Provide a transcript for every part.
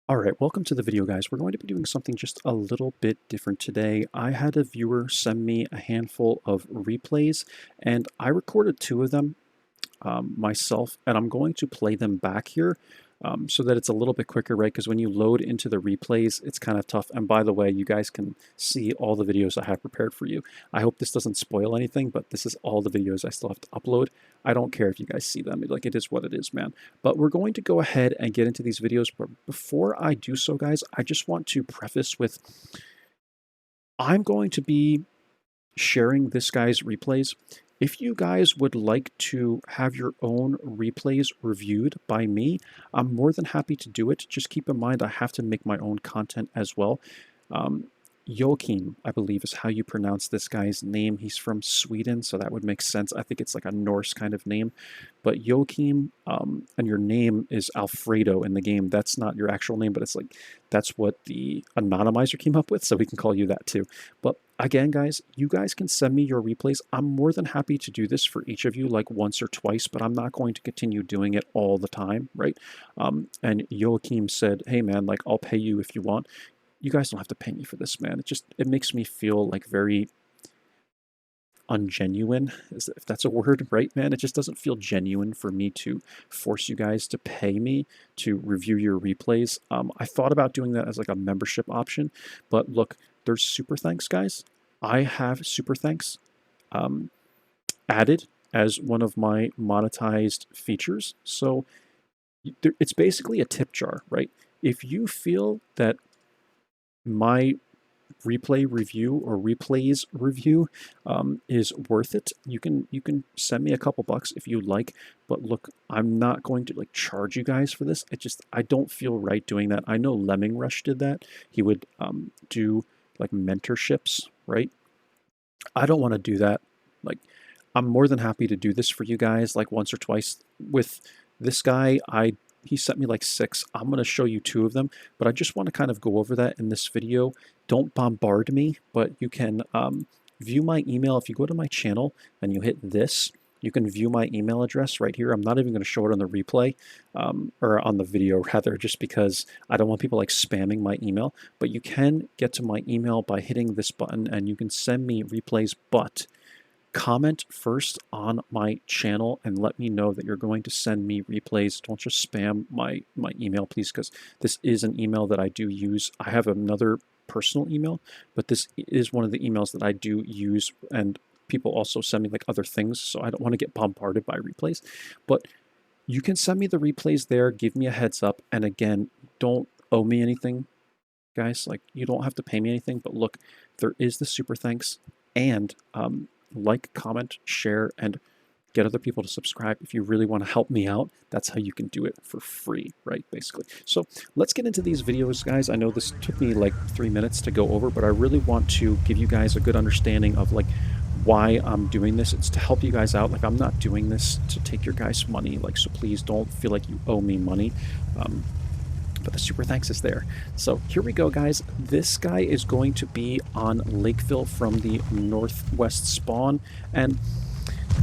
Alright, welcome to the video, guys. We're going to be doing something just a little bit different today. I had a viewer send me a handful of replays, and I recorded two of them myself, and I'm going to play them back here so that it's a little bit quicker, right? Because when you load into the replays, it's kind of tough. And by the way, you guys can see all the videos I have prepared for you. I hope this doesn't spoil anything, but this is all the videos I still have to upload. I don't care if you guys see them. Like, it is what it is, man. But we're going to go ahead and get into these videos. But before I do so, guys, I just want to preface with I'm going to be sharing this guy's replays. If you guys would like to have your own replays reviewed by me, I'm more than happy to do it. Just keep in mind I have to make my own content as well. Joachim, I believe, is how you pronounce this guy's name. He's from Sweden, so that would make sense. I think it's like a Norse kind of name. But Joachim, and your name is Alfredo in the game. That's not your actual name, but it's like that's what the anonymizer came up with, so we can call you that too. But again, guys, you guys can send me your replays. I'm more than happy to do this for each of you, like once or twice, but I'm not going to continue doing it all the time, right? And Joachim said, hey, man, like, I'll pay you if you want. You guys don't have to pay me for this, man. It makes me feel like very ungenuine, if that's a word, right, man? It just doesn't feel genuine for me to force you guys to pay me to review your replays. I thought about doing that as like a membership option, but look, there's super thanks, guys. I have super thanks added as one of my monetized features. So it's basically a tip jar, right? If you feel that my replay review or replays review is worth it, you can send me a couple bucks if you like. But look, I'm not going to like charge you guys for this. I don't feel right doing that. I know Lemming Rush did that. He would do like mentorships, right? I don't want to do that. Like, I'm more than happy to do this for you guys like once or twice. With this guy, he sent me like 6. I'm going to show you 2 of them, but I just want to kind of go over that in this video. Don't bombard me, but you can view my email. If you go to my channel and you hit this, you can view my email address right here. I'm not even going to show it on the replay, or on the video rather, just because I don't want people like spamming my email. But you can get to my email by hitting this button, and you can send me replays, but comment first on my channel and let me know that you're going to send me replays. Don't just spam my email, please, because this is an email that I do use. I have another personal email, but this is one of the emails that I do use, and people also send me like other things, so I don't want to get bombarded by replays. But you can send me the replays there, give me a heads up, and again, don't owe me anything, guys. Like, you don't have to pay me anything, but look, there is the super thanks, and like, comment, share, and get other people to subscribe. If you really want to help me out, that's how you can do it for free, right, basically. So let's get into these videos, guys. I know this took me like 3 minutes to go over, but I really want to give you guys a good understanding of like why I'm doing this. It's to help you guys out. Like, I'm not doing this to take your guys' money, like, so please don't feel like you owe me money. But the super thanks is there. So here we go, guys. This guy is going to be on Lakeville from the northwest spawn, and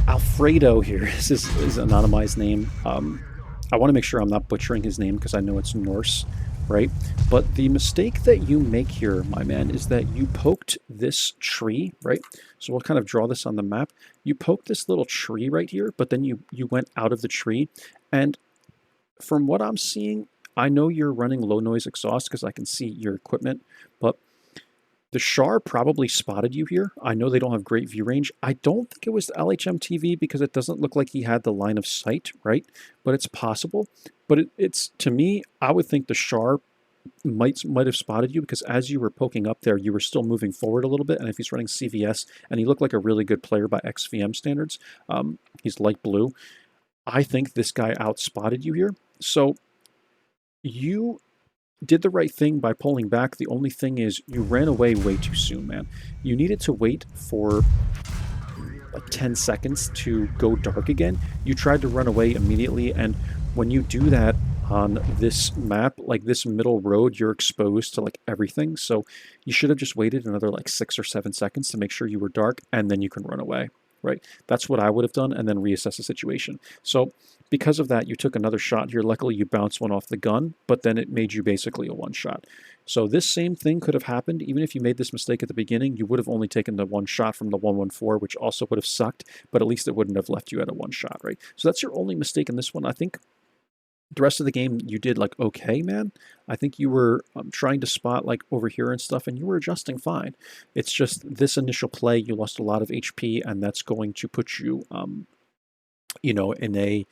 Alfredo here is his anonymized name. I want to make sure I'm not butchering his name because I know it's Norse, right? But the mistake that you make here, my man, is that you poked this tree, right? So we'll kind of draw this on the map. You poked this little tree right here, but then you went out of the tree, and from what I'm seeing, I know you're running low noise exhaust because I can see your equipment, but the Char probably spotted you here. I know they don't have great view range. I don't think it was the LHM TV because it doesn't look like he had the line of sight, right? But it's possible. But it's, to me, I would think the Char might have spotted you because as you were poking up there, you were still moving forward a little bit. And if he's running CVS, and he looked like a really good player by XVM standards, he's light blue. I think this guy outspotted you here. So you did the right thing by pulling back. The only thing is you ran away way too soon, man. You needed to wait for like 10 seconds to go dark again. You tried to run away immediately, and when you do that on this map, like this middle road, you're exposed to like everything. So you should have just waited another like 6 or 7 seconds to make sure you were dark, and then you can run away, right? That's what I would have done, and then reassess the situation. So because of that, you took another shot here. Luckily, you bounced one off the gun, but then it made you basically a one-shot. So this same thing could have happened. Even if you made this mistake at the beginning, you would have only taken the one shot from the 114, which also would have sucked, but at least it wouldn't have left you at a one shot, right? So that's your only mistake in this one. I think the rest of the game you did like okay, man. I think you were trying to spot like over here and stuff, and you were adjusting fine. It's just this initial play, you lost a lot of HP, and that's going to put you, you know, in a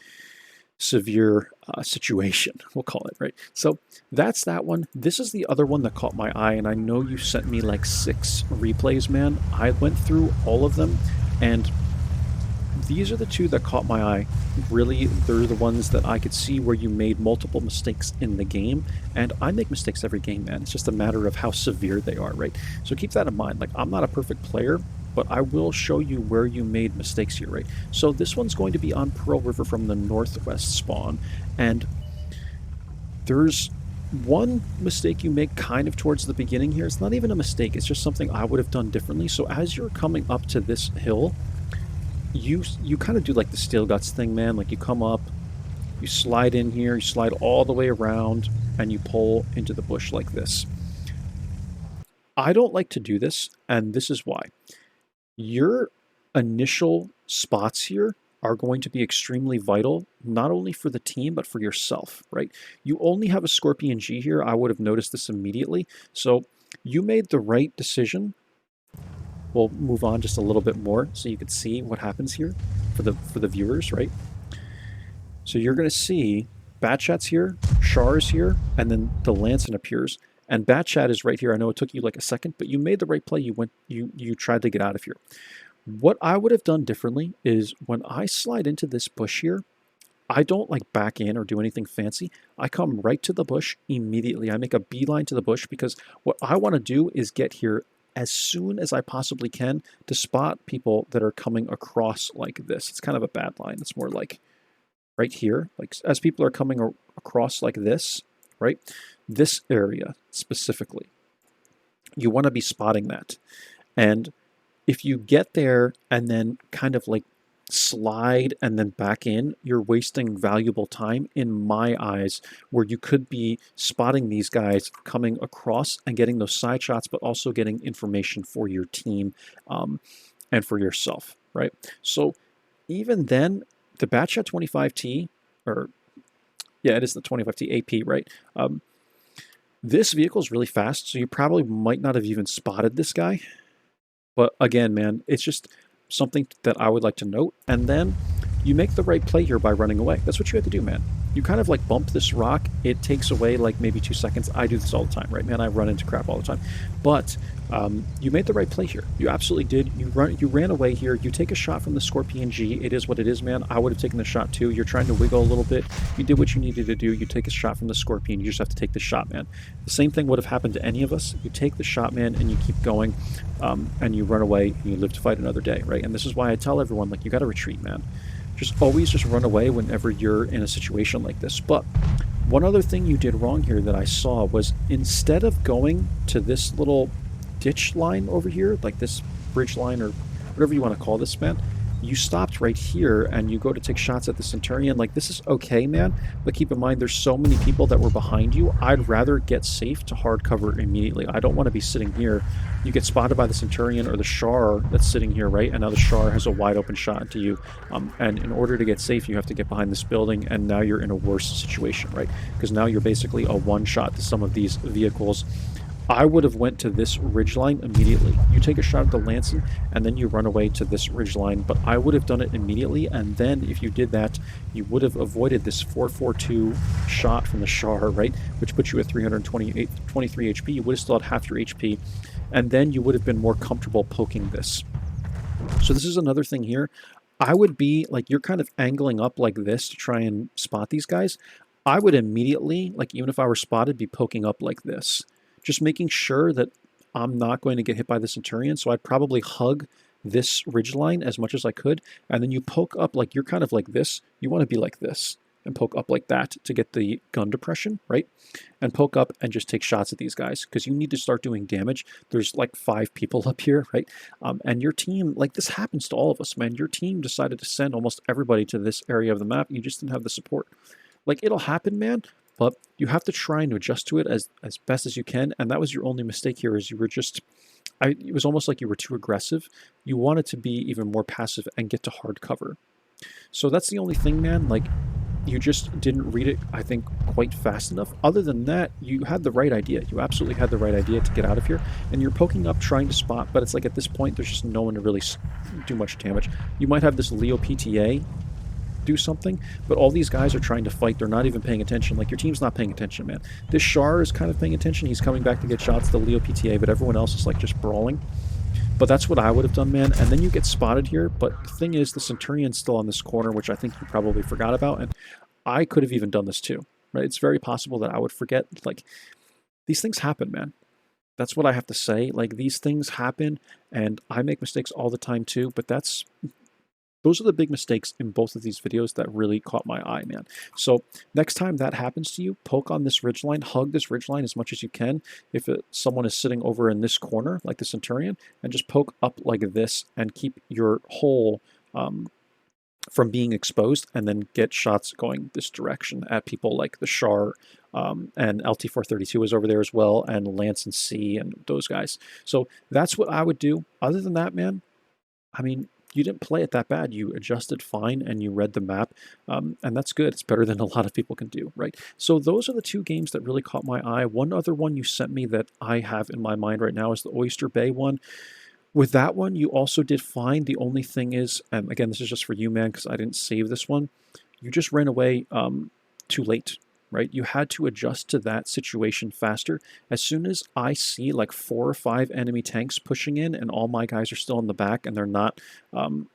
severe situation, we'll call it, right? So that's that one. This is the other one that caught my eye, and I know you sent me like 6 replays, man. I went through all of them, and these are the 2 that caught my eye. Really, they're the ones that I could see where you made multiple mistakes in the game, and I make mistakes every game, man. It's just a matter of how severe they are, right? So keep that in mind. Like, I'm not a perfect player, but I will show you where you made mistakes here, right? So this one's going to be on Pearl River from the northwest spawn, and there's one mistake you make kind of towards the beginning here. It's not even a mistake, it's just something I would have done differently. So as you're coming up to this hill, you kind of do like the steel guts thing, man. Like you come up, you slide in here, you slide all the way around, and you pull into the bush like this. I don't like to do this, and this is why. Your initial spots here are going to be extremely vital, not only for the team, but for yourself, right? You only have a Scorpion G here. I would have noticed this immediately. So you made the right decision. We'll move on just a little bit more so you can see what happens here for the viewers, right? So you're going to see Batchat's here, Char's here, and then the Lancin appears. And Batchat is right here. I know it took you like a second, but you made the right play. You tried to get out of here. What I would have done differently is when I slide into this bush here, I don't like back in or do anything fancy. I come right to the bush immediately. I make a beeline to the bush because what I want to do is get here as soon as I possibly can to spot people that are coming across like this. It's kind of a bad line. It's more like right here, like as people are coming across like this, right? This area specifically. You want to be spotting that. And if you get there and then kind of like slide and then back in, you're wasting valuable time in my eyes, where you could be spotting these guys coming across and getting those side shots, but also getting information for your team and for yourself, right? So even then, the Batchat 25T, or yeah, it is the 25T AP, right? This vehicle is really fast, so you probably might not have even spotted this guy. But again, man, it's just something that I would like to note. And then you make the right play here by running away. That's what you have to do, man. You kind of like bump this rock. It takes away like maybe 2 seconds. I do this all the time, right, man? I run into crap all the time. But you made the right play here. You absolutely did. You ran away here. You take a shot from the Scorpion G. It is what it is, man. I would have taken the shot too. You're trying to wiggle a little bit. You did what you needed to do. You take a shot from the Scorpion. You just have to take the shot, man. The same thing would have happened to any of us. You take the shot, man, and you keep going, and you run away, and you live to fight another day, right? And this is why I tell everyone, like, you got to retreat, man. Always just run away whenever you're in a situation like this. But one other thing you did wrong here that I saw was, instead of going to this little ditch line over here, like this bridge line or whatever you want to call this, man, you stopped right here and you go to take shots at the Centurion. Like, this is okay, man, but keep in mind there's so many people that were behind you. I'd rather get safe to hard cover immediately. I don't want to be sitting here. You get spotted by the Centurion or the Char that's sitting here, right? And now the Char has a wide open shot into you. And in order to get safe, you have to get behind this building, and now you're in a worse situation, right? Because now you're basically a one-shot to some of these vehicles. I would have went to this ridgeline immediately. You take a shot at the Lancin, and then you run away to this ridgeline, but I would have done it immediately, and then if you did that, you would have avoided this 442 shot from the Char, right? Which puts you at 323 HP. You would have still had half your HP, and then you would have been more comfortable poking this. So this is another thing here. I would be, like, you're kind of angling up like this to try and spot these guys. I would immediately, like, even if I were spotted, be poking up like this. Just making sure that I'm not going to get hit by the Centurion. So I'd probably hug this ridgeline as much as I could. And then you poke up, like, you're kind of like this. You want to be like this. and poke up like that to get the gun depression, right? And poke up and just take shots at these guys because you need to start doing damage. There's like 5 people up here, right? And your team, like this happens to all of us, man. Your team decided to send almost everybody to this area of the map. You just didn't have the support. Like it'll happen, man, but you have to try and adjust to it as best as you can. And that was your only mistake here is you were just, it was almost like you were too aggressive. You wanted to be even more passive and get to hard cover. So that's the only thing, man. Like you just didn't read it, I think, quite fast enough. Other than that, you had the right idea. You absolutely had the right idea to get out of here. And you're poking up, trying to spot, but it's like at this point, there's just no one to really do much damage. You might have this Leo PTA do something, but all these guys are trying to fight. They're not even paying attention. Like your team's not paying attention, man. This Char is kind of paying attention. He's coming back to get shots, the Leo PTA, but everyone else is like just brawling. But that's what I would have done, man. And then you get spotted here. But the thing is, the Centurion's still on this corner, which I think you probably forgot about. And I could have even done this too, right? It's very possible that I would forget. Like, these things happen, man. That's what I have to say. Like, these things happen, and I make mistakes all the time too. But those are the big mistakes in both of these videos that really caught my eye, man. So next time that happens to you, poke on this ridgeline, hug this ridgeline as much as you can. If someone is sitting over in this corner, like the Centurion, and just poke up like this and keep your hole from being exposed, and then get shots going this direction at people like the Char, and LT432 is over there as well, and Lance and C and those guys. So that's what I would do. Other than that, man, I mean, you didn't play it that bad. You adjusted fine and you read the map, and that's good. It's better than a lot of people can do, right? So those are the 2 games that really caught my eye. One other one you sent me that I have in my mind right now is the Oyster Bay one. With that one, you also did fine. The only thing is, and again, this is just for you, man, because I didn't save this one. You just ran away too late, right? You had to adjust to that situation faster. As soon as I see like 4 or 5 enemy tanks pushing in and all my guys are still in the back and they're not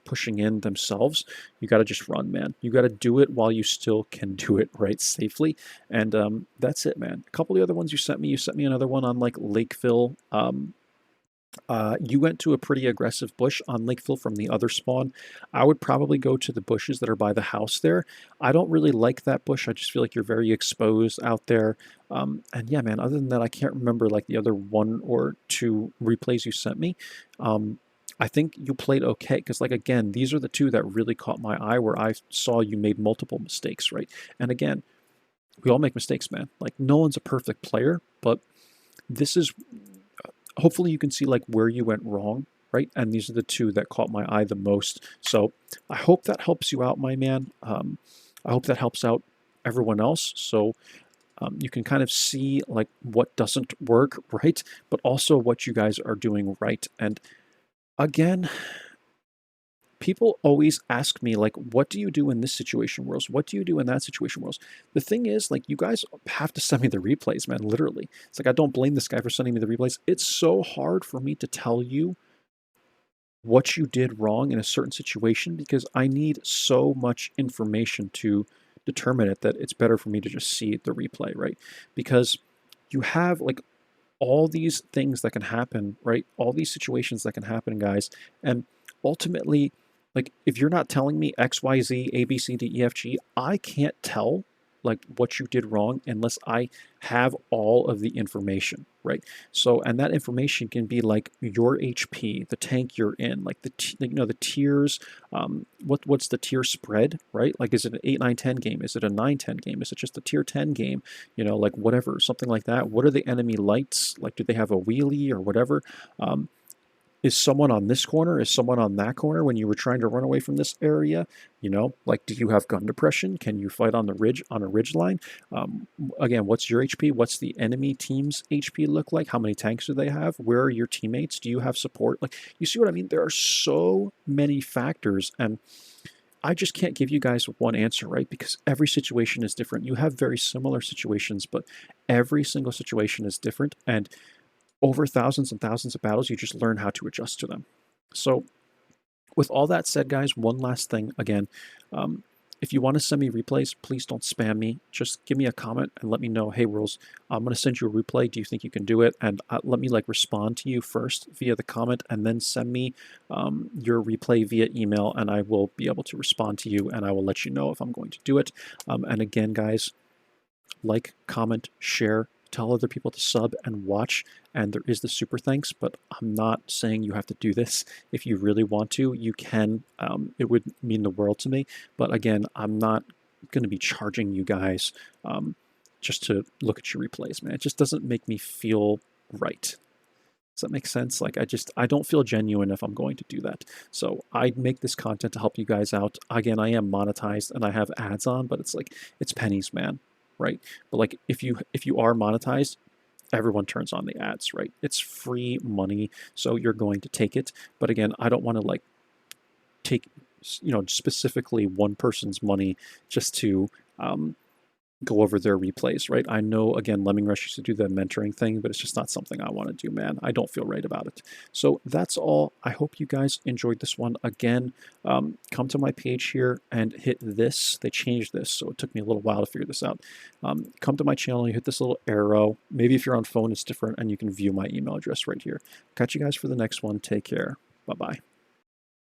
pushing in themselves, you got to just run, man. You got to do it while you still can do it, right, safely. And that's it, man. A couple of the other ones you sent me another one on like Lakeville. You went to a pretty aggressive bush on Lakeville from the other spawn. I would probably go to the bushes that are by the house there. I don't really like that bush. I just feel like you're very exposed out there. And yeah, man, other than that, I can't remember like the other 1 or 2 replays you sent me. I think you played okay because, like, again, these are the 2 that really caught my eye where I saw you made multiple mistakes, right? And again, we all make mistakes, man. Like, no one's a perfect player, but this is... hopefully you can see like where you went wrong, right? And these are the 2 that caught my eye the most. So I hope that helps you out, my man. I hope that helps out everyone else. So you can kind of see like what doesn't work, right? But also what you guys are doing right. And again, people always ask me, like, what do you do in this situation, Whirls? What do you do in that situation, Whirls? The thing is, like, you guys have to send me the replays, man, literally. It's like, I don't blame this guy for sending me the replays. It's so hard for me to tell you what you did wrong in a certain situation because I need so much information to determine it that it's better for me to just see the replay, right? Because you have, like, all these things that can happen, right? All these situations that can happen, guys. And ultimately... like, if you're not telling me X, Y, Z, A, B, C, D, E, F, G, I can't tell, like, what you did wrong unless I have all of the information, right? So, and that information can be, like, your HP, the tank you're in, like, the tiers, what's the tier spread, right? Like, is it an 8, 9, 10 game? Is it a 9, 10 game? Is it just a tier 10 game? You know, like, whatever, something like that. What are the enemy lights? Like, do they have a wheelie or whatever? Is someone on this corner? Is someone on that corner when you were trying to run away from this area? You know, like, do you have gun depression? Can you fight on the ridge, on a ridge line? Again, what's your HP? What's the enemy team's HP look like? How many tanks do they have? Where are your teammates? Do you have support? Like, you see what I mean? There are so many factors, and I just can't give you guys one answer, right? Because every situation is different. You have very similar situations, but every single situation is different, and over thousands and thousands of battles, you just learn how to adjust to them. So with all that said, guys, one last thing, again, if you want to send me replays, please don't spam me. Just give me a comment and let me know, hey, Whirls, I'm going to send you a replay. Do you think you can do it? And let me like respond to you first via the comment, and then send me your replay via email, and I will be able to respond to you, and I will let you know if I'm going to do it. And again, guys, like, comment, share, tell other people to sub and watch. And there is the super thanks, but I'm not saying you have to do this. If you really want to, you can. It would mean the world to me. But again, I'm not going to be charging you guys just to look at your replays, man. It just doesn't make me feel right. Does that make sense? Like, I don't feel genuine if I'm going to do that. So I make this content to help you guys out. Again, I am monetized and I have ads on, but it's like, it's pennies, man, right? But like, if you are monetized, everyone turns on the ads, right? It's free money, so you're going to take it. But again, I don't want to like take, specifically one person's money just to go over their replays, right? I know, again, Lemming Rush used to do the mentoring thing, but it's just not something I want to do, man. I don't feel right about it. So that's all. I hope you guys enjoyed this one. Again, come to my page here and hit this. They changed this, so it took me a little while to figure this out. Come to my channel, you hit this little arrow. Maybe if you're on phone, it's different, and you can view my email address right here. Catch you guys for the next one. Take care. Bye-bye.